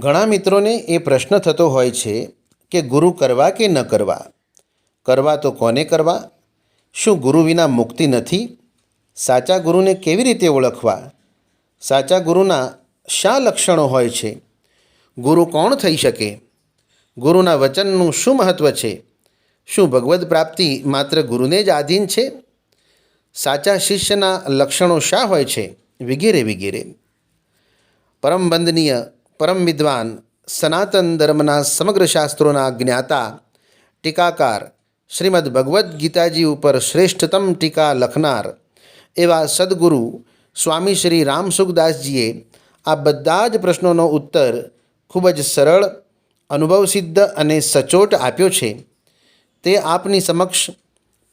ઘણા મિત્રોને એ પ્રશ્ન થતો હોય છે કે ગુરુ કરવા કે ન કરવા, કરવા તો કોને કરવા, શું ગુરુ વિના મુક્તિ નથી, સાચા ગુરુને કેવી રીતે ઓળખવા, સાચા ગુરુના શા લક્ષણો હોય છે, ગુરુ કોણ થઈ શકે, ગુરુના વચનનું શું મહત્ત્વ છે, શું ભગવદ્ પ્રાપ્તિ માત્ર ગુરુને જ આધીન છે, સાચા શિષ્યના લક્ષણો શા હોય છે, વગેરે વગેરે. પરમ વંદનીય, પરમ વિદ્વાન, સનાતન ધર્મના સમગ્ર શાસ્ત્રોના જ્ઞાતા, ટીકાકાર, શ્રીમદ ભગવદ્ ગીતાજી ઉપર શ્રેષ્ઠતમ ટીકા લખનાર એવા સદગુરુ સ્વામી શ્રી રામસુખદાસજીએ આ બધા જ પ્રશ્નોનો ઉત્તર ખૂબ જ સરળ, અનુભવસિદ્ધ અને સચોટ આપ્યો છે. તે આપની સમક્ષ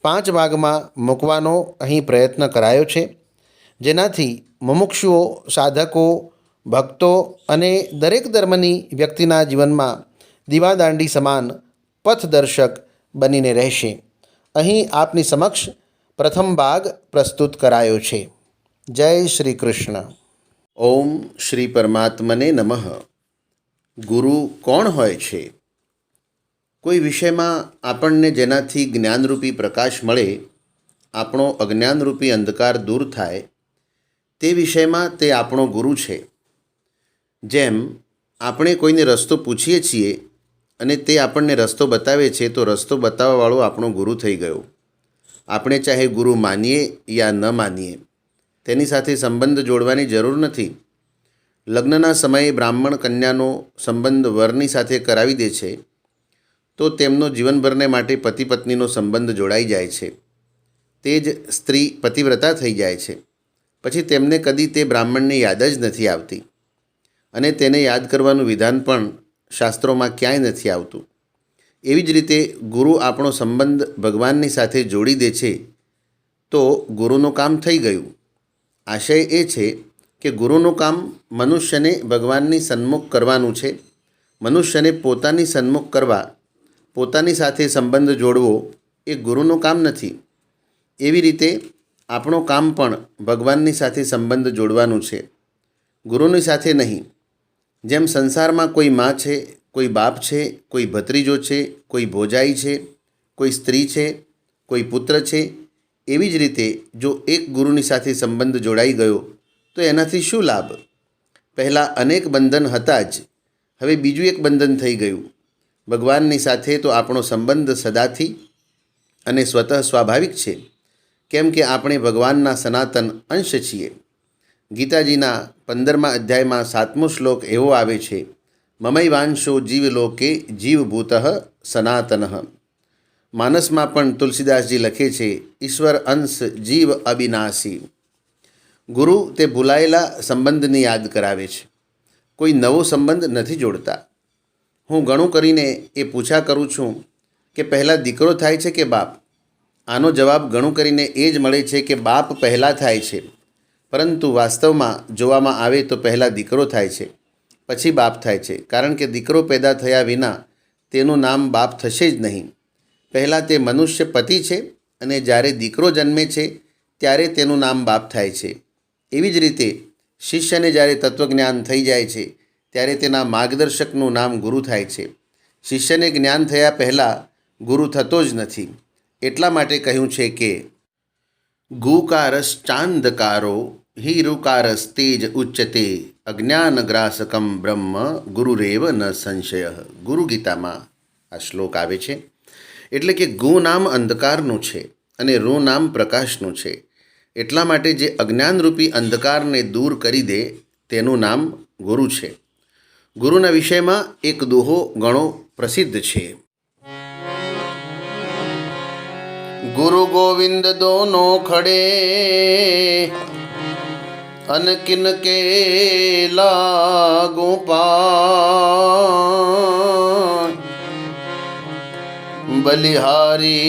5 ભાગમાં મૂકવાનો અહીં પ્રયત્ન કરાયો છે, જેનાથી મુમુક્ષુઓ, સાધકો, ભક્તો અને દરેક ધર્મની વ્યક્તિના જીવનમાં દીવાદાંડી સમાન પથદર્શક બનીને રહેશે. અહીં આપની સમક્ષ પ્રથમ ભાગ પ્રસ્તુત કરાયો છે. જય શ્રી કૃષ્ણ. ઓમ શ્રી પરમાત્મને નમઃ. ગુરુ કોણ હોય છે? કોઈ વિષયમાં આપણને જેનાથી જ્ઞાનરૂપી પ્રકાશ મળે, આપણો અજ્ઞાનરૂપી અંધકાર દૂર થાય, તે વિષયમાં તે આપણો ગુરુ છે. જેમ આપણે કોઈને રસ્તો પૂછીએ છીએ અને તે આપણને રસ્તો બતાવે છે, તો રસ્તો બતાવવાવાળો આપણો ગુરુ થઈ ગયો. આપણે ચાહે ગુરુ માનીએ યા ન માનીએ, તેની સાથે સંબંધ જોડવાની જરૂર નથી. લગ્નના સમયે બ્રાહ્મણ કન્યાનો સંબંધ વરની સાથે કરાવી દે છે, તો તેમનો જીવનભરને માટે પતિ પત્નીનો સંબંધ જોડાઈ જાય છે. તે જ સ્ત્રી પતિવ્રતા થઈ જાય છે. પછી તેમને કદી તે બ્રાહ્મણને યાદ જ નથી આવતી, અને તેને યાદ કરવાનું વિધાન પણ શાસ્ત્રોમાં ક્યાંય નથી આવતું. એવી જ રીતે ગુરુ આપણો સંબંધ ભગવાનની સાથે જોડી દે છે, તો ગુરુનું કામ થઈ ગયું. આશય એ છે કે ગુરુનું કામ મનુષ્યને ભગવાનની સન્મુખ કરવાનું છે. મનુષ્યને પોતાની સન્મુખ કરવા, પોતાની સાથે સંબંધ જોડવો એ ગુરુનું કામ નથી. એવી રીતે આપણું કામ પણ ભગવાનની સાથે સંબંધ જોડવાનું છે, ગુરુની સાથે નહીં. જેમ સંસારમાં કોઈ માં છે, કોઈ બાપ છે, કોઈ ભત્રીજો છે, કોઈ ભોજાઈ છે, કોઈ સ્ત્રી છે, કોઈ પુત્ર છે, એવી જ રીતે જો એક ગુરુની સાથે સંબંધ જોડાઈ ગયો તો એનાથી શું લાભ? પહેલાં અનેક બંધન હતા જ, હવે બીજું એક બંધન થઈ ગયું. ભગવાનની સાથે તો આપણો સંબંધ સદાથી અને સ્વતઃ સ્વાભાવિક છે, કેમ કે આપણે ભગવાનના સનાતન અંશ છીએ. ગીતાજીના 15મા અધ્યાયમાં 7મો શ્લોક એવો આવે છે, મમૈવાંશો જીવલોકે જીવભૂત સનાતન. માનસમાં પણ તુલસીદાસજી લખે છે, ઈશ્વર અંશ જીવ અવિનાશી. ગુરુ તે ભૂલાયેલા સંબંધને યાદ કરાવે છે, કોઈ નવો સંબંધ નથી જોડતા. હું ઘણું કરીને એ પૂછા કરું છું કે પહેલાં દીકરો થાય છે કે બાપ? આનો જવાબ ઘણું કરીને એ જ મળે છે કે બાપ પહેલાં થાય છે. પરંતુ વાસ્તવમાં જોવામાં આવે તો પહેલાં દીકરો થાય છે, પછી બાપ થાય છે. કારણ કે દીકરો પેદા થયા વિના તેનું નામ બાપ થશે જ નહીં. પહેલાં તે મનુષ્ય પતિ છે, અને જ્યારે દીકરો જન્મે છે ત્યારે તેનું નામ બાપ થાય છે. એવી જ રીતે શિષ્યને જ્યારે તત્વજ્ઞાન થઈ જાય છે ત્યારે તેના માર્ગદર્શકનું નામ ગુરુ થાય છે. શિષ્યને જ્ઞાન થયા પહેલાં ગુરુ થતો જ નથી. એટલા માટે કહ્યું છે કે ગુકારશ્ચાંધકારો હીરુકારસ્તેજ ઉચ્યતે અજ્ઞાનગ્રાસકમ બ્રહ્મ ગુરુરેવ ન સંશય. ગુરુ ગીતામાં આ શ્લોક આવે છે. એટલે કે ગુ નામ અંધકારનું છે અને રૂ નામ પ્રકાશનું છે. એટલા માટે જે અજ્ઞાનરૂપી અંધકારને દૂર કરી દે તેનું નામ ગુરુ છે. ગુરુના વિષયમાં એક દોહો ઘણો પ્રસિદ્ધ છે. गुरु गोविंद दोनों खड़े अन किन के लागू पाय, बलिहारी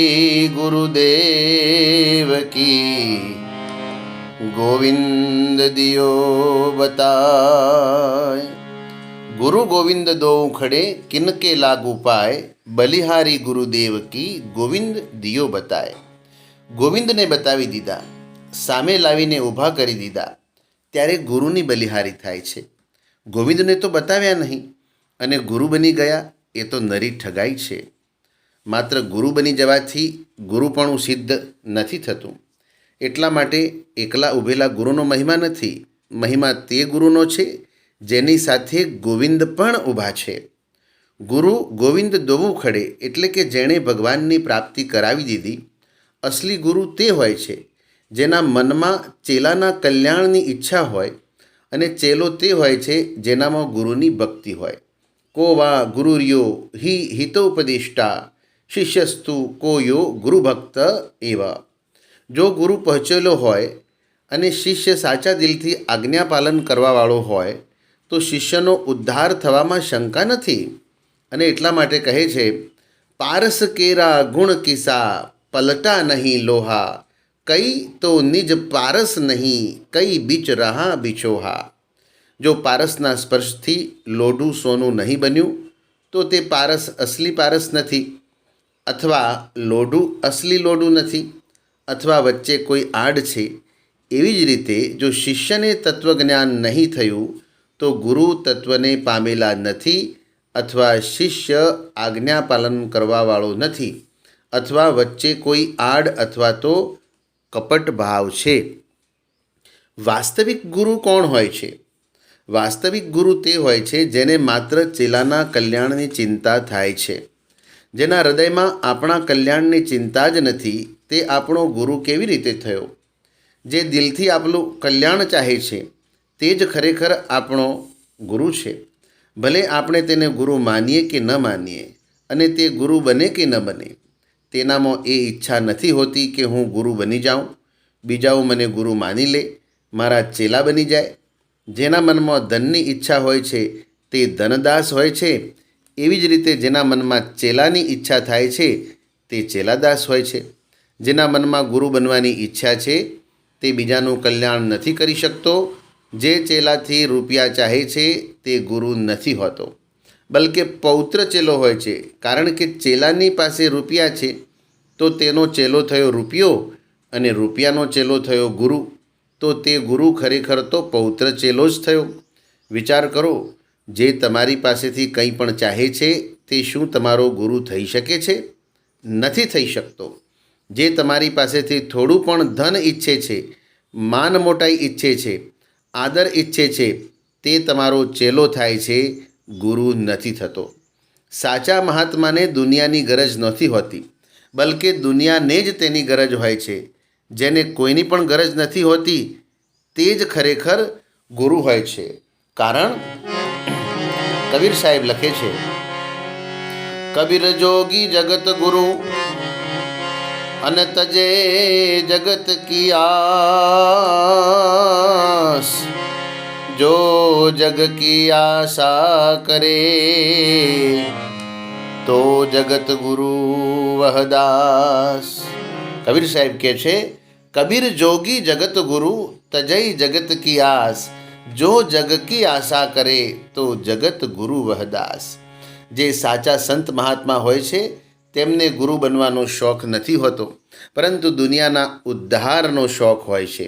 गुरुदेव की गोविंद दियो बताय. गुरु गोविंद दो खड़े किनके लागू पाए, બલિહારી ગુરુદેવ કી ગોવિંદ દિયો બતાય. ગોવિંદને બતાવી દીધા, સામે લાવીને ઊભા કરી દીધા, ત્યારે ગુરુની બલિહારી થાય છે. ગોવિંદને તો બતાવ્યા નહીં, અને ગુરુ બની ગયા એ તો નરી ઠગાઈ છે. માત્ર ગુરુ બની જવાથી ગુરુપણું સિદ્ધ નથી થતું. એટલા માટે એકલા ઊભેલા ગુરુનો મહિમા નથી. મહિમા તે ગુરુનો છે જેની સાથે ગોવિંદ પણ ઊભા છે. ગુરુ ગોવિંદ દોવું ખડે એટલે કે જેણે ભગવાનની પ્રાપ્તિ કરાવી દીધી. અસલી ગુરુ તે હોય છે જેના મનમાં ચેલાના કલ્યાણની ઈચ્છા હોય, અને ચેલો તે હોય છે જેનામાં ગુરુની ભક્તિ હોય. કો વા ગુરુર્યો હિ હિતોપદિષ્ટા શિષ્યસ્તુ કો યો ગુરુભક્ત એવ. જો ગુરુ પહોંચેલો હોય અને શિષ્ય સાચા દિલથી આજ્ઞાપાલન કરવાવાળો હોય તો શિષ્યનો ઉદ્ધાર થવામાં શંકા નથી. અને એટલા માટે કહે છે, પારસ કેરા ગુણ કિસ્સા પલટા નહીં લોહા, કઈ તો નિજ પારસ નહીં કઈ બીચ રહા બિછોહા. જો પારસના સ્પર્શથી લોઢું સોનું નહીં બન્યું તો તે પારસ અસલી પારસ નથી, અથવા લોઢું અસલી લોઢું નથી, અથવા વચ્ચે કોઈ આડ છે. એવી જ રીતે જો શિષ્યને તત્વજ્ઞાન નહીં થયું તો ગુરુ તત્વને પામેલા નથી, અથવા શિષ્ય આજ્ઞાપાલન કરવાવાળો નથી, અથવા વચ્ચે કોઈ આડ અથવા તો કપટ ભાવ છે. વાસ્તવિક ગુરુ કોણ હોય છે? વાસ્તવિક ગુરુ તે હોય છે જેને માત્ર ચેલાના કલ્યાણની ચિંતા થાય છે. જેના હૃદયમાં આપણા કલ્યાણની ચિંતા જ નથી, તે આપણો ગુરુ કેવી રીતે થયો? જે દિલથી આપણું કલ્યાણ ચાહે છે તે જ ખરેખર આપણો ગુરુ છે. ભલે આપણે તેને ગુરુ માનીએ કે ન માનીએ, અને તે ગુરુ બને કે ન બને, તેનામાં એ ઈચ્છા નથી હોતી કે હું ગુરુ બની જાઉં, બીજાઓ મને ગુરુ માની લે, મારા ચેલા બની જાય. જેના મનમાં ધનની ઈચ્છા હોય છે તે ધનદાસ હોય છે. એવી જ રીતે જેના મનમાં ચેલાની ઈચ્છા થાય છે તે ચેલાદાસ હોય છે. જેના મનમાં ગુરુ બનવાની ઈચ્છા છે તે બીજાનું કલ્યાણ નથી કરી શકતો. જે ચેલાથી રૂપિયા ચાહે છે તે ગુરુ નથી હોતો, બલકે પૌત્ર ચેલો હોય છે. કારણ કે ચેલાની પાસે રૂપિયા છે તો તેનો ચેલો થયો રૂપિયો, અને રૂપિયાનો ચેલો થયો ગુરુ. તો તે ગુરુ ખરેખર તો પૌત્ર ચેલો જ થયો. વિચાર કરો, જે તમારી પાસેથી કંઈ પણ ચાહે છે તે શું તમારો ગુરુ થઈ શકે છે? નથી થઈ શકતો. જે તમારી પાસેથી થોડું પણ ધન ઈચ્છે છે, માન મોટાઈ ઈચ્છે છે, આદર ઈચ્છે છે, તે તમારો ચેલો થાય છે, ગુરુ નથી થતો. સાચા મહાત્માને દુનિયાની ગરજ નથી હોતી, બલકે દુનિયાને જ તેની ગરજ હોય છે. જેને કોઈની પણ ગરજ નથી હોતી તે જ ખરેખર ગુરુ હોય છે. કારણ કબીર સાહેબ લખે છે, કબીર જોગી જગત ગુરુ અન તજે જગત કી આસ, જો જગ કી આશા કરે તો જગત ગુરુ વહદાસ. કબીર સાહેબ કહે છે, કબીર જોગી જગત ગુરુ તજય જગત કી આસ, જો જગ કી આશા કરે તો જગત ગુરુ વહદાસ. જે સાચા સંત મહાત્મા હોય છે તેમને ગુરુ બનવાનો શોખ નથી હોતો, પરંતુ દુનિયાના ઉદ્ધારનો શોખ હોય છે.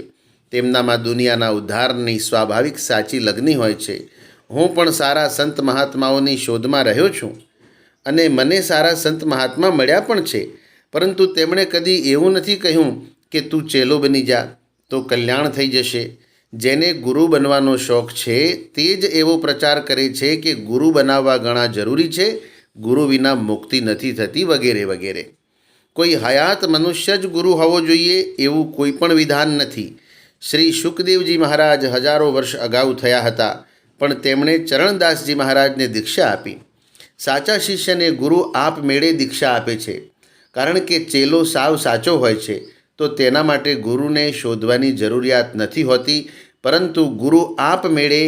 તેમનામાં દુનિયાના ઉદ્ધારની સ્વાભાવિક સાચી લગ્ની હોય છે. હું પણ સારા સંત મહાત્માઓની શોધમાં રહ્યો છું, અને મને સારા સંત મહાત્મા મળ્યા પણ છે, પરંતુ તેમણે કદી એવું નથી કહ્યું કે તું ચેલો બની જા તો કલ્યાણ થઈ જશે. જેને ગુરુ બનવાનો શોખ છે તે જ એવો પ્રચાર કરે છે કે ગુરુ બનાવવા ઘણા જરૂરી છે, ગુરુ વિના મુક્તિ નથી થતી, વગેરે વગેરે. કોઈ હયાત મનુષ્ય જ ગુરુ હોવો જોઈએ એવું કોઈ પણ વિધાન નથી. શ્રી શુકદેવજી મહારાજ હજારો વર્ષ અગાઉ થયા હતા, પણ તેમણે ચરણદાસજી મહારાજને દીક્ષા આપી. સાચા શિષ્યને ગુરુ આપમેળે દીક્ષા આપે છે, કારણ કે ચેલો સાવ સાચો હોય છે તો તેના માટે ગુરુને શોધવાની જરૂરિયાત નથી હોતી, પરંતુ ગુરુ આપમેળે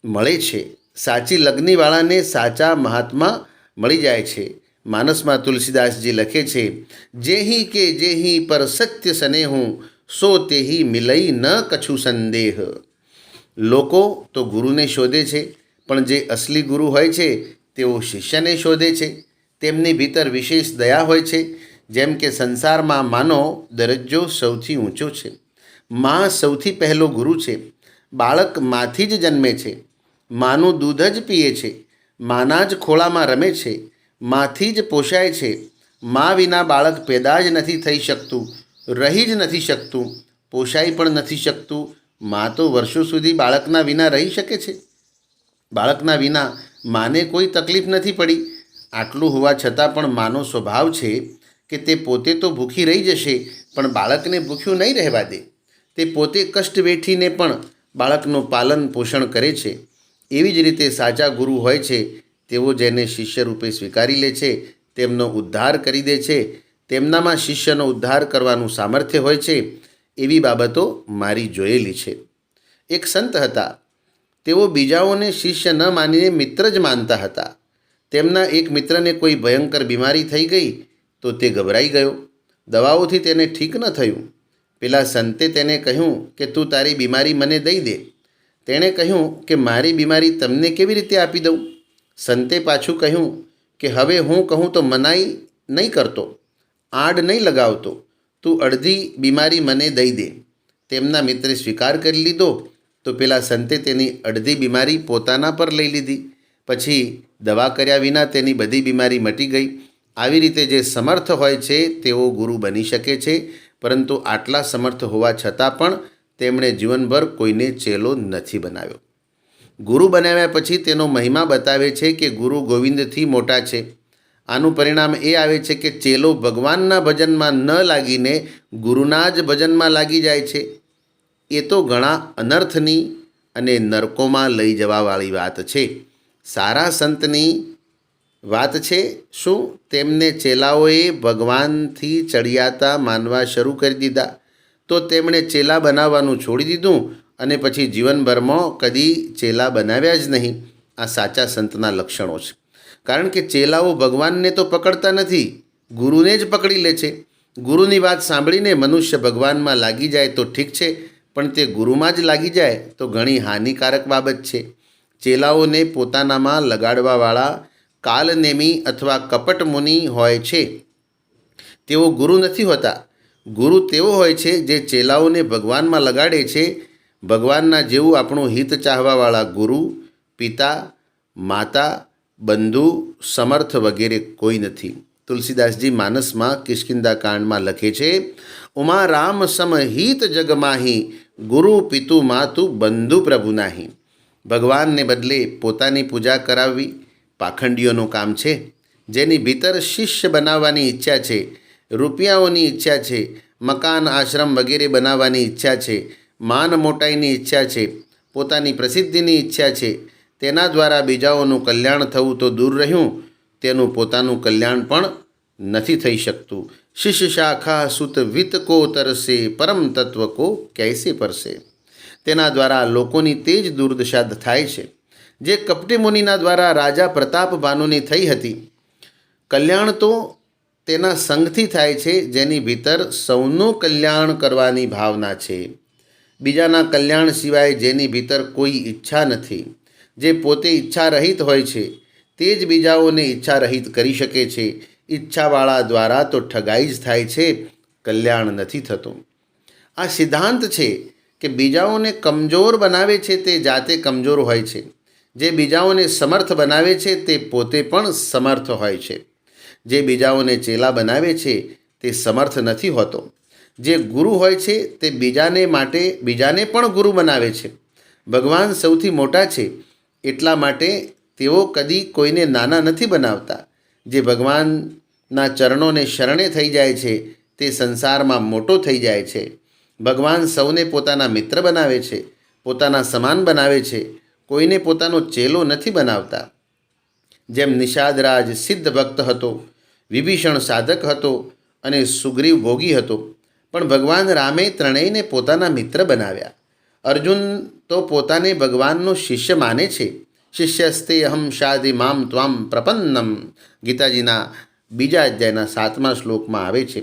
મળે છે. સાચી લગ્નીવાળાને સાચા મહાત્મા મળી જાય છે. માનસમાં તુલસીદાસજી લખે છે, જેહી કે જેહી પર સત્ય સનેહું, સો તેહી મિલઈ ન કછુ સંદેહ. લોકો તો ગુરુને શોધે છે, પણ જે અસલી ગુરુ હોય છે તેઓ શિષ્યને શોધે છે. તેમની ભીતર વિશેષ દયા હોય છે. જેમ કે સંસારમાં માનો દરજ્જો સૌથી ઊંચો છે. મા સૌથી પહેલો ગુરુ છે. બાળક માથી જ જન્મે છે, માનું દૂધ જ પીએ છે, માના જ ખોળામાં રમે છે, માંથી જ પોષાય છે. મા વિના બાળક પેદા જ નથી થઈ શકતું, રહી જ નથી શકતું, પોષાઈ પણ નથી શકતું. મા તો વર્ષો સુધી બાળકના વિના રહી શકે છે. બાળકના વિના માને કોઈ તકલીફ નથી પડી. આટલું હોવા છતાં પણ માનો સ્વભાવ છે કે તે પોતે તો ભૂખી રહી જશે, પણ બાળકને ભૂખ્યું નહીં રહેવા દે. તે પોતે કષ્ટ વેઠીને પણ બાળકનું પાલન પોષણ કરે છે. એવી જ રીતે સાચા ગુરુ હોય છે તેઓ જેને શિષ્ય રૂપે સ્વીકારી લે છે, તેમનો ઉદ્ધાર કરી દે છે, તેમનામાં શિષ્યનો ઉદ્ધાર કરવાનું સામર્થ્ય હોય છે. એવી બાબતો મારી જોયેલી છે. એક સંત હતા. તેઓ બીજાઓને શિષ્ય ન માનીને મિત્ર જ માનતા હતા. તેમના એક મિત્રને કોઈ ભયંકર બીમારી થઈ ગઈ તો તે ગભરાઈ ગયો. દવાઓથી તેને ઠીક ન થયું. પેલા સંતે તેને કહ્યું કે તું તારી બીમારી મને દઈ દે. તેણે કહ્યું કે મારી બીમારી તમને કેવી રીતે આપી દઉં? સંતે પાછું કહ્યું કે હવે હું કહું તો મનાઈ નહીં કરતો, આડ નહીં લગાવતો, તું અડધી બીમારી મને દઈ દે. તેમના મિત્રે સ્વીકાર કરી લીધો તો પેલા સંતે તેની અડધી બીમારી પોતાના પર લઈ લીધી. પછી દવા કર્યા વિના તેની બધી બીમારી મટી ગઈ. આવી રીતે જે સમર્થ હોય છે તેઓ ગુરુ બની શકે છે, પરંતુ આટલા સમર્થ હોવા છતાં પણ તેમણે જીવનભર કોઈને ચેલો નથી બનાવ્યો. ગુરુ બનાવ્યા પછી તેનો મહિમા બતાવે છે કે ગુરુ ગોવિંદથી મોટા છે. આનું પરિણામ એ આવે છે કે ચેલો ભગવાનના ભજનમાં ન લાગીને ગુરુના જ ભજનમાં લાગી જાય છે. એ તો ઘણા અનર્થની અને નરકોમાં લઈ જવાવાળી વાત છે. સારા સંતની વાત છે શું? તેમને ચેલાઓએ ભગવાનથી ચડિયાતા માનવા શરૂ કરી દીધા, તો તેમણે ચેલા બનાવવાનું છોડી દીધું અને પછી જીવનભરમાં કદી ચેલા બનાવ્યા જ નહીં. આ સાચા સંતના લક્ષણો છે. કારણ કે ચેલાઓ ભગવાનને તો પકડતા નથી, ગુરુને જ પકડી લે છે. ગુરુની વાત સાંભળીને મનુષ્ય ભગવાનમાં લાગી જાય તો ઠીક છે, પણ તે ગુરુમાં જ લાગી જાય તો ઘણી હાનિકારક બાબત છે. ચેલાઓને પોતાનામાં લગાડવાવાળા કાલનેમી અથવા કપટ મુનિ હોય છે. તેઓ ગુરુ નથી હોતા. ગુરુ તેવો હોય છે જે ચેલાઓને ભગવાનમાં લગાડે છે. ભગવાનના જેવું આપણું હિત ચાહવાવાળા ગુરુ, પિતા, માતા, બંધુ, સમર્થ વગેરે કોઈ નથી. તુલસીદાસજી માનસમાં કિષ્કિંધા કાંડમાં લખે છે, ઉમા રામ સમ હિત જગ માહી, ગુરુ પિતુ માતુ બંધુ પ્રભુ નાહી. ભગવાનને બદલે પોતાની પૂજા કરાવવી પાખંડીઓનું કામ છે. જેની ભીતર શિષ્ય બનાવવાની ઈચ્છા છે, રૂપિયાઓની ઈચ્છા છે, મકાન આશ્રમ વગેરે બનાવવાની ઈચ્છા છે, માન મોટાઈની ઈચ્છા છે, પોતાની પ્રસિદ્ધિની ઈચ્છા છે, તેના દ્વારા બીજાઓનું કલ્યાણ થવું તો દૂર રહ્યું, તેનું પોતાનું કલ્યાણ પણ નથી થઈ શકતું. શિષ્ય શાખા સુત વિત કો તરસે, પરમ તત્વ કો કૈસે પરસે. તેના દ્વારા લોકોની તે જ દુર્દશા થાય છે જે કપટી મુનિના દ્વારા રાજા પ્રતાપ ભાનુની થઈ હતી. કલ્યાણ તો તેના સંગથી થાય છે જેની ભીતર સૌનું કલ્યાણ કરવાની ભાવના છે, બીજાના કલ્યાણ સિવાય જેની ભીતર કોઈ ઈચ્છા નથી. જે પોતે ઈચ્છા રહિત હોય છે તે જ બીજાઓને ઈચ્છા રહિત કરી શકે છે. ઈચ્છાવાળા દ્વારા તો ઠગાઈ જ થાય છે, કલ્યાણ નથી થતું. આ સિદ્ધાંત છે કે બીજાઓને કમજોર બનાવે છે તે જાતે કમજોર હોય છે, જે બીજાઓને સમર્થ બનાવે છે તે પોતે પણ સમર્થ હોય છે. જે બીજાઓને ચેલા બનાવે છે તે સમર્થ નથી હોતો. જે ગુરુ હોય છે તે બીજાને પણ ગુરુ બનાવે છે. ભગવાન સૌથી મોટા છે એટલા માટે તેઓ કદી કોઈને નાના નથી બનાવતા. જે ભગવાનના ચરણોને શરણે થઈ જાય છે તે સંસારમાં મોટો થઈ જાય છે. ભગવાન સૌને પોતાના મિત્ર બનાવે છે, પોતાના સમાન બનાવે છે, કોઈને પોતાનો ચેલો નથી બનાવતા. જેમ નિષાદરાજ સિદ્ધ ભક્ત હતો, વિભીષણ સાધક હતો અને સુગ્રીવ ભોગી હતો, પણ ભગવાન રામે ત્રણેયને પોતાના મિત્ર બનાવ્યા. અર્જુન તો પોતાને ભગવાનનો શિષ્ય માને છે. શિષ્યસ્તે અહમ શાદી મામ ત્વામ પ્રપન્નમ, ગીતાજીના 2 અધ્યાયના 7મા શ્લોકમાં આવે છે.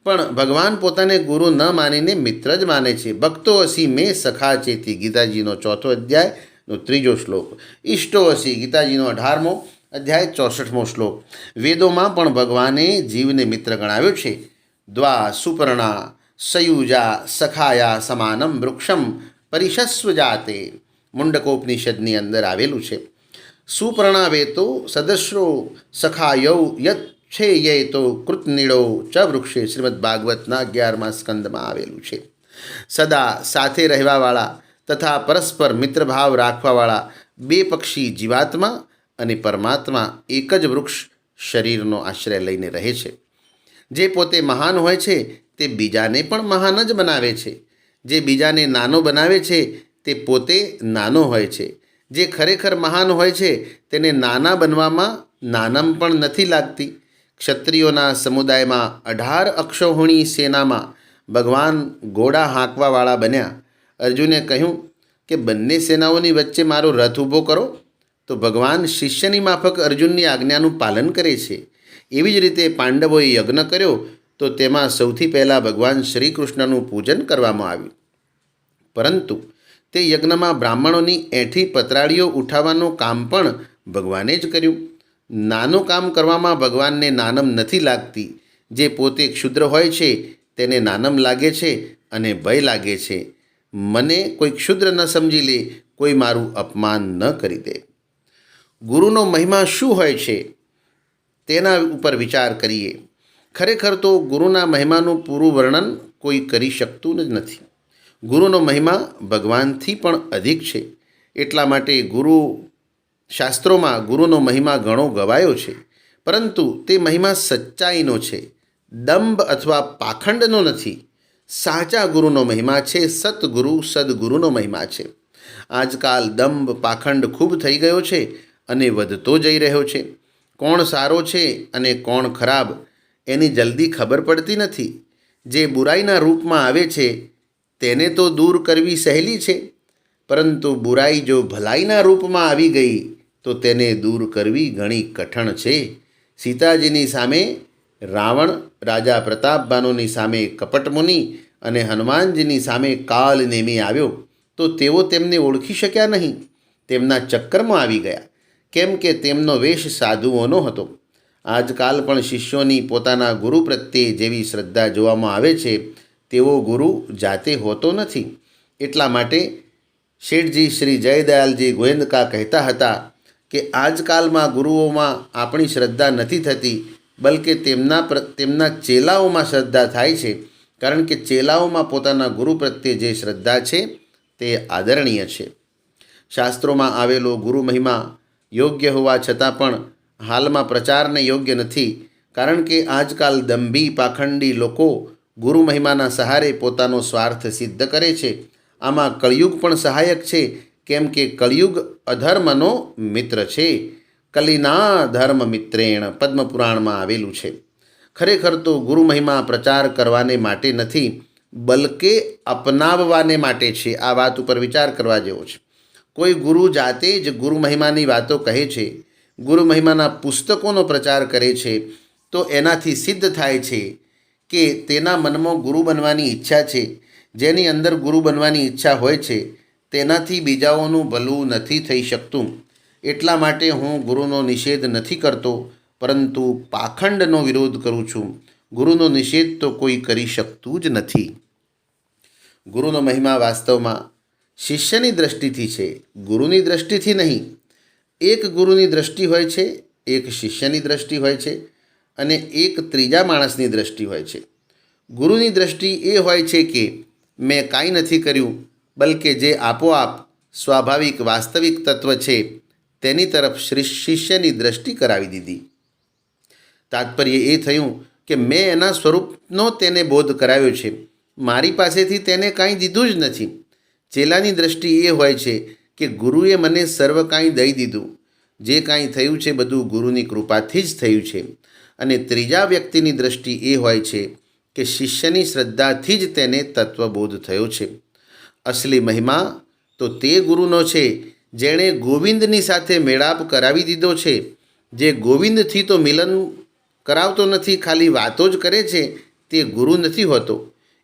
પણ ભગવાન પોતાને ગુરુ ન માનીને મિત્ર જ માને છે. ભક્તો અસી મેં સખા ચેતી, ગીતાજીનો 4થો અધ્યાયનો 3જો શ્લોક. ઈષ્ટો અસી, ગીતાજીનો 18મો અધ્યાય 64મો શ્લોક. વેદોમાં પણ ભગવાને જીવને મિત્ર ગણાવ્યો છે. દ્વા સુપર્ણા સયુજા સખાયા સમાનમ વૃક્ષમ પરિશસ્વ જાતે, મુંડકોપનિષદની અંદર આવેલું છે. સુપ્રણાવેતો સદસ્રો સખાયૌ યચ્છે યે તો કૃતનિળો ચ વૃક્ષે શ્રીમદ ભાગવતના 11મા સ્કંદમાં આવેલું છે. સદા સાથે રહેવાવાળા તથા પરસ્પર મિત્રભાવ રાખવાવાળા બે પક્ષી જીવાત્મા અને પરમાત્મા એક જ વૃક્ષ શરીરનો આશ્રય લઈને રહે છે. જે પોતે મહાન હોય છે તે બીજાને પણ મહાન જ બનાવે છે. જે બીજાને નાનો બનાવે છે તે પોતે નાનો હોય છે. જે ખરેખર મહાન હોય છે તેને નાના બનવામાં નાનમ પણ નથી લાગતી. ક્ષત્રિયોના સમુદાયમાં 18 અક્ષૌહિણી સેનામાં ભગવાન ઘોડા હાંકવાવાળા બન્યા. અર્જુને કહ્યું કે બંને સેનાઓની વચ્ચે મારો રથ ઊભો કરો. તો ભગવાન શિષ્યની માફક અર્જુનની આજ્ઞાનું પાલન કરે છે. એવી જ રીતે પાંડવોએ યજ્ઞ કર્યો તો તેમાં સૌથી પહેલાં ભગવાન શ્રી કૃષ્ણનું પૂજન કરવામાં આવ્યું. પરંતુ તે યજ્ઞમાં બ્રાહ્મણોની એંઠી પતરાળીઓ ઉઠાવવાનું કામ પણ ભગવાને જ કર્યું. નાનું કામ કરવામાં ભગવાનને નાનમ નથી લાગતી. જે પોતે ક્ષુદ્ર હોય છે તેને નાનમ લાગે છે અને ભય લાગે છે. મને કોઈ ક્ષુદ્ર ન સમજી લે, કોઈ મારું અપમાન ન કરી દે. ગુરુનો મહિમા શું હોય છે તેના ઉપર વિચાર કરીએ. ખરેખર તો ગુરુના મહિમાનું પૂરું વર્ણન કોઈ કરી શકતું જ નથી. ગુરુનો મહિમા ભગવાનથી પણ અધિક છે. એટલા માટે શાસ્ત્રોમાં ગુરુનો મહિમા ઘણો ગવાયો છે. પરંતુ તે મહિમા સચ્ચાઈનો છે, દંભ અથવા પાખંડનો નથી. સાચા ગુરુનો મહિમા છે, સતગુરુ સદગુરુનો મહિમા છે. આજકાલ દંભ પાખંડ ખૂબ થઈ ગયો છે અને વધતો જઈ રહ્યો છે. કોણ સારો છે અને કોણ ખરાબ એની જલ્દી ખબર પડતી નથી. જે બુરાઈના રૂપમાં આવે છે તેને તો દૂર કરવી સહેલી છે, પરંતુ બુરાઈ જો ભલાઈના રૂપમાં આવી ગઈ તો તેને દૂર કરવી ઘણી કઠણ છે. સીતાજીની સામે રાવણ, રાજા પ્રતાપભાનુની સામે કપટમુનિ અને હનુમાનજીની સામે કાલ નેમી આવ્યો તો તેઓ તેમને ઓળખી શક્યા નહીં. તેમના ચક્કરમાં આવી ગયા, કેમ કે તેમનો વેશ સાધુઓનો હતો. આજકાલ પણ શિષ્યોની પોતાના ગુરુ પ્રત્યે જેવી શ્રદ્ધા જોવામાં આવે છે તેવો ગુરુ જાતે હોતો નથી. એટલા માટે શેઠજી શ્રી જયદયાલજી ગોયંદકા કહેતા હતા કે આજકાલમાં ગુરુઓમાં આપણી શ્રદ્ધા નથી થતી, બલકે તેમના ચેલાઓમાં શ્રદ્ધા થાય છે. કારણ કે ચેલાઓમાં પોતાના ગુરુ પ્રત્યે જે શ્રદ્ધા છે તે આદરણીય છે. શાસ્ત્રોમાં આવેલો ગુરુ મહિમા યોગ્ય હોવા છતાં પણ હાલમાં પ્રચારને યોગ્ય નથી. કારણ કે આજકાલ દંભી પાખંડી લોકો ગુરુ મહિમાના સહારે પોતાનો સ્વાર્થ સિદ્ધ કરે છે. આમાં કળિયુગ પણ સહાયક છે, કેમ કે કળિયુગ અધર્મનો મિત્ર છે. કલિના ધર્મ મિત્રેણ પદ્મપુરાણમાં આવેલું છે. ખરેખર તો ગુરુ મહિમા પ્રચાર કરવાને માટે નથી, બલકે અપનાવવાને માટે છે. આ વાત ઉપર વિચાર કરવા જેવો છે. કોઈ ગુરુ જાતે જ ગુરુ મહિમાની વાતો કહે છે, ગુરુ મહિમાના પુસ્તકોનો પ્રચાર કરે છે, તો એનાથી સિદ્ધ થાય છે કે તેના મનમાં ગુરુ બનવાની ઈચ્છા છે. જેની અંદર ગુરુ બનવાની ઈચ્છા હોય છે તેનાથી બીજાઓનું ભલું નથી થઈ શકતું. એટલા માટે હું ગુરુનો નિષેધ નથી કરતો, પરંતુ પાખંડનો વિરોધ કરું છું. ગુરુનો નિષેધ તો કોઈ કરી શકતું જ નથી. ગુરુનો મહિમા વાસ્તવમાં શિષ્યની દૃષ્ટિથી છે, ગુરુની દૃષ્ટિથી નહીં. એક ગુરુની દૃષ્ટિ હોય છે, એક શિષ્યની દૃષ્ટિ હોય છે અને એક ત્રીજા માણસની દૃષ્ટિ હોય છે. ગુરુની દૃષ્ટિ એ હોય છે કે મેં કાંઈ નથી કર્યું, બલકે જે આપોઆપ સ્વાભાવિક વાસ્તવિક તત્વ છે તેની તરફ શિષ્યની દૃષ્ટિ કરાવી દીધી. તાત્પર્ય એ થયું કે મેં એના સ્વરૂપનો તેને બોધ કરાવ્યો છે, મારી પાસેથી તેને કાંઈ દીધું જ નથી. ચેલાની દૃષ્ટિ એ હોય છે કે ગુરુએ મને સર્વ કાંઈ દઈ દીધું, જે કાંઈ થયું છે બધું ગુરુની કૃપાથી જ થયું છે. અને ત્રીજા વ્યક્તિની દૃષ્ટિ એ હોય છે કે શિષ્યની શ્રદ્ધાથી જ તેને તત્વબોધ થયો છે. અસલી મહિમા તો તે ગુરુનો છે જેણે ગોવિંદની સાથે મેળાપ કરાવી દીધો છે. જે ગોવિંદથી તો મિલન કરાવતો નથી, ખાલી વાતો જ કરે છે, તે ગુરુ નથી હોતો.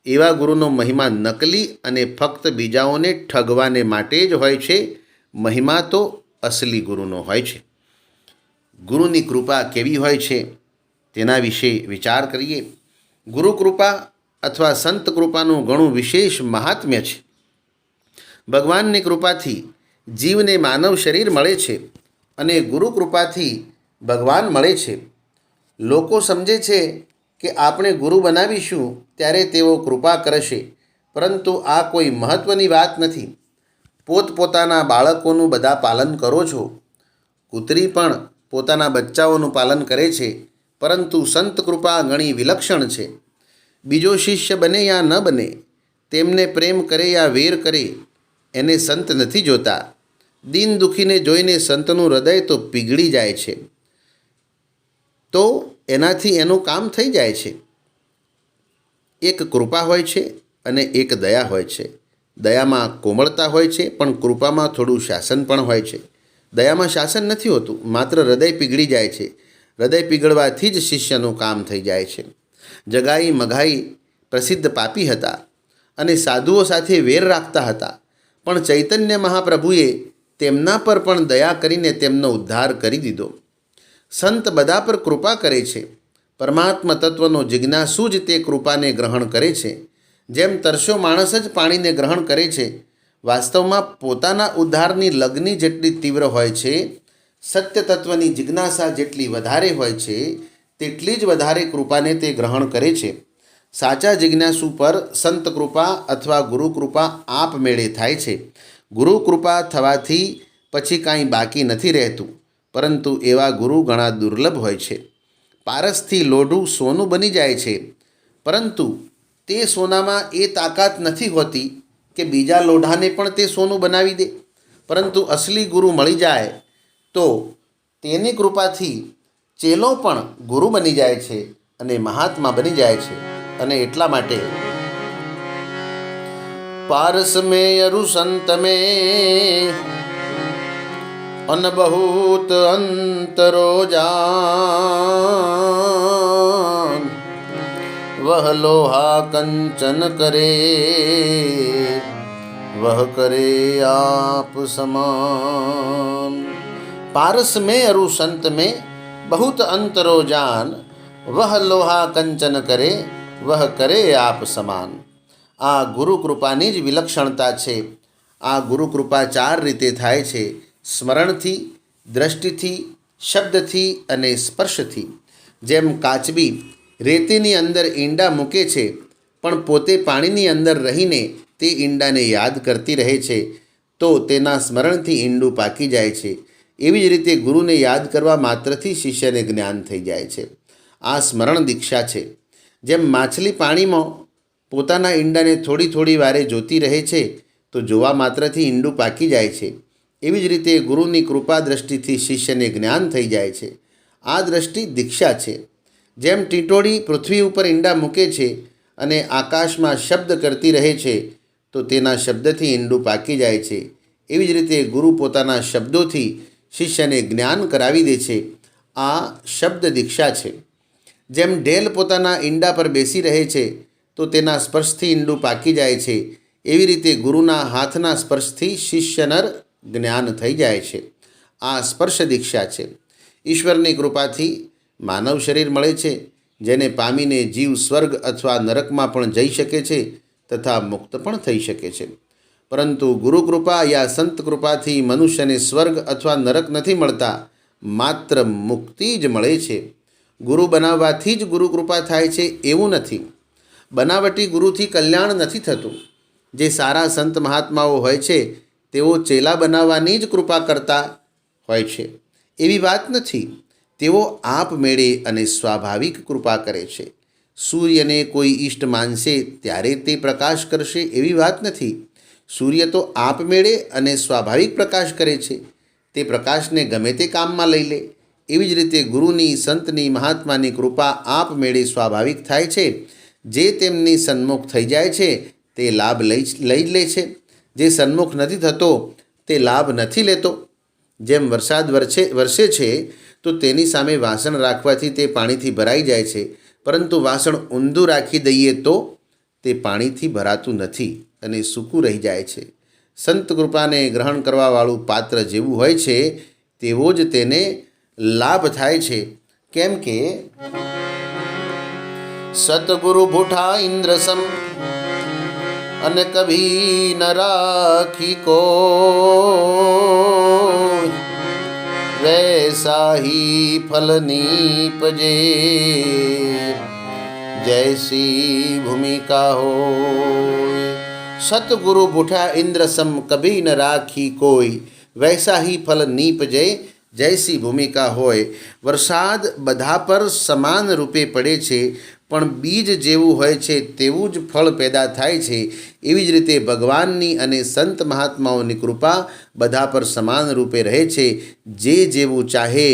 એવા ગુરુનો મહિમા નકલી અને ફક્ત બીજાઓને ઠગવાને માટે જ હોય છે. મહિમા તો અસલી ગુરુનો હોય છે. ગુરુની કૃપા કેવી હોય છે તેના વિશે વિચાર કરીએ. ગુરુ કૃપા અથવા સંત કૃપાનું ઘણું વિશેષ મહાત્મ્ય છે. ભગવાનની કૃપાથી જીવને માનવ શરીર મળે છે અને ગુરુ કૃપાથી ભગવાન મળે છે. લોકો સમજે છે કે આપણે ગુરુ બનાવીશું ત્યારે તેઓ કૃપા કરશે, પરંતુ આ કોઈ મહત્ત્વની વાત નથી. પોતપોતાના બાળકોનું બધા પાલન કરો છો. કૂતરી પણ પોતાના બચ્ચાઓનું પાલન કરે છે, પરંતુ સંત કૃપા ઘણી વિલક્ષણ છે. બીજો શિષ્ય બને યા ન બને, તેમને પ્રેમ કરે યા વેર કરે, એને સંત નથી જોતા. દીન દુઃખીને જોઈને સંતનું હૃદય તો પીગળી જાય છે, તો એનાથી એનું કામ થઈ જાય છે. એક કૃપા હોય છે અને એક દયા હોય છે. દયામાં કોમળતા હોય છે, પણ કૃપામાં થોડું શાસન પણ હોય છે. દયામાં શાસન નથી હોતું, માત્ર હૃદય પીગળી જાય છે. હૃદય પીગળવાથી જ શિષ્યનું કામ થઈ જાય છે. જગાઈ મઘાઈ પ્રસિદ્ધ પાપી હતા અને સાધુઓ સાથે વેર રાખતા હતા, પણ ચૈતન્ય મહાપ્રભુએ તેમના પર પણ દયા કરીને તેમનો ઉદ્ધાર કરી દીધો. સંત બધા પર કૃપા કરે છે. પરમાત્મા તત્વનો જિજ્ઞાસુ જ તે કૃપાને ગ્રહણ કરે છે. જેમ તરસ્યો માણસ જ પાણીને ગ્રહણ કરે છે. વાસ્તવમાં પોતાના ઉદ્ધારની લગ્ની જેટલી તીવ્ર હોય છે, સત્ય તત્વની જિજ્ઞાસા જેટલી વધારે હોય છે, તેટલી જ વધારે કૃપાને તે ગ્રહણ કરે છે. સાચા જિજ્ઞાસુ પર સંત કૃપા અથવા ગુરુ કૃપા આપમેળે થાય છે. ગુરુ કૃપા થવાથી પછી કાંઈ બાકી નથી રહેતું, પરંતુ એવા ગુરુ ઘણા દુર્લભ હોય છે. પારસથી લોઢું સોનું બની જાય છે, પરંતુ તે સોનામાં એ તાકાત નથી હોતી કે બીજા લોઢાને પણ તે સોનું બનાવી દે. પરંતુ અસલી ગુરુ મળી જાય તો તેની કૃપાથી ચેલો પણ ગુરુ બની જાય છે અને મહાત્મા બની જાય છે. અને એટલા માટે પારસ મેં અરુ સંત મેં અન બહુત અંતરો જાન, વહ લોહા કંચન કરે, વહ કરે આપ સમાન. પારસ में अरु संत में बहुत अंतरो जान, वह लोहा कंचन करे, वह કરે આપ સમાન. આ ગુરુ કૃપાની જ વિલક્ષણતા છે. આ ગુરુ કૃપા 4 રીતે થાય છે: સ્મરણથી, દ્રષ્ટિથી, શબ્દથી અને સ્પર્શથી. જેમ કાચબી રેતીની અંદર ઈંડા મૂકે છે, પણ પોતે પાણીની અંદર રહીને તે ઈંડાને યાદ કરતી રહે છે, તો તેના સ્મરણથી ઈંડું પાકી જાય છે. એવી જ રીતે ગુરુને યાદ કરવા માત્રથી શિષ્યને જ્ઞાન થઈ જાય છે. આ સ્મરણ દીક્ષા છે. જેમ માછલી પાણીમાં પોતાના ઈંડાને થોડી થોડી વારે જોતી રહે છે, તો જોવા માત્રથી ઈંડું પાકી જાય છે. એવી જ રીતે ગુરુની કૃપા દ્રષ્ટિથી શિષ્યને જ્ઞાન થઈ જાય છે. આ દ્રષ્ટિ દીક્ષા છે. જેમ ટીટોળી પૃથ્વી ઉપર ઈંડા મૂકે છે અને આકાશમાં શબ્દ કરતી રહે છે, તો તેના શબ્દથી ઈંડું પાકી જાય છે. એવી જ રીતે ગુરુ પોતાના શબ્દોથી શિષ્યને જ્ઞાન કરાવી દે છે. આ શબ્દ દીક્ષા છે. જેમ ઢેલ પોતાના ઈંડા પર બેસી રહે છે, તો તેના સ્પર્શથી ઈંડું પાકી જાય છે. એવી રીતે ગુરુના હાથના સ્પર્શથી શિષ્યનર જ્ઞાન થઈ જાય છે. આ સ્પર્શ દીક્ષા છે. ઈશ્વરની કૃપાથી માનવ શરીર મળે છે, જેને પામીને જીવ સ્વર્ગ અથવા નરકમાં પણ જઈ શકે છે તથા મુક્ત પણ થઈ શકે છે. પરંતુ ગુરુ કૃપા યા સંત કૃપાથી મનુષ્યને સ્વર્ગ અથવા નરક નથી મળતા, માત્ર મુક્તિ જ મળે છે. ગુરુ બનાવવાથી જ ગુરુ કૃપા થાય છે એવું નથી. બનાવટી ગુરુથી કલ્યાણ નથી થતું. જે સારા સંત મહાત્માઓ હોય છે, તેઓ ચેલા બનાવવાની જ કૃપા કરતા હોય છે એવી વાત નથી. તેઓ આપમેળે અને સ્વાભાવિક કૃપા કરે છે. સૂર્યને કોઈ ઈષ્ટ માનશે ત્યારે તે પ્રકાશ કરશે એવી વાત નથી. સૂર્ય તો આપમેળે અને સ્વાભાવિક પ્રકાશ કરે છે. તે પ્રકાશને ગમે તે કામમાં લઈ લે. એવી જ રીતે ગુરુની, સંતની, મહાત્માની કૃપા આપમેળે સ્વાભાવિક થાય છે. જે તેમની સન્મુખ થઈ જાય છે તે લાભ લઈ લે છે. જે સન્મુખ નથી થતો તે લાભ નથી લેતો. જેમ વરસાદ વરસે છે તો તેની સામે વાસણ રાખવાથી તે પાણીથી ભરાઈ જાય છે, પરંતુ વાસણ ઊંધું રાખી દઈએ તો તે પાણીથી ભરાતું નથી અને સૂકું રહી જાય છે. સંત કૃપાને ગ્રહણ કરવાવાળું પાત્ર જેવું હોય છે તેવો જ તેને લાભ થાય છે. કેમ કે સતગુરુ ભૂઠા ઇન્દ્રસમ અને કભી ન રાખી કો, वैसा ही फल नीपजे, जैसी भूमिका हो। सतगुरु बुठा इंद्र सम, कभी न राखी कोई, वैसा ही फल નીપજે, જૈસી ભૂમિકા હોય। વરસાદ બધા પર સમાન રૂપે પડે છે, પણ બીજ જેવું હોય છે તેવું જ ફળ પેદા થાય છે। એવી જ રીતે ભગવાનની અને સંત મહાત્માઓની કૃપા બધા પર સમાન રૂપે રહે છે। જે જેવું ચાહે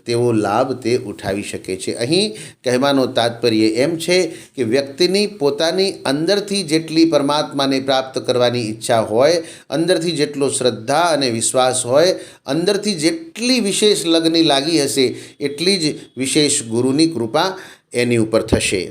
તેવો લાભ તે ઉઠાવી શકે છે। અહીં કહેવાનો તાત્પર્ય એમ છે કે વ્યક્તિની પોતાની અંદરથી જેટલી પરમાત્માને પ્રાપ્ત કરવાની ઈચ્છા હોય, અંદરથી જેટલો શ્રદ્ધા અને વિશ્વાસ હોય, અંદરથી જેટલી વિશેષ લગની લાગી હશે, એટલી જ વિશેષ ગુરુની કૃપા એની ઉપર થશે।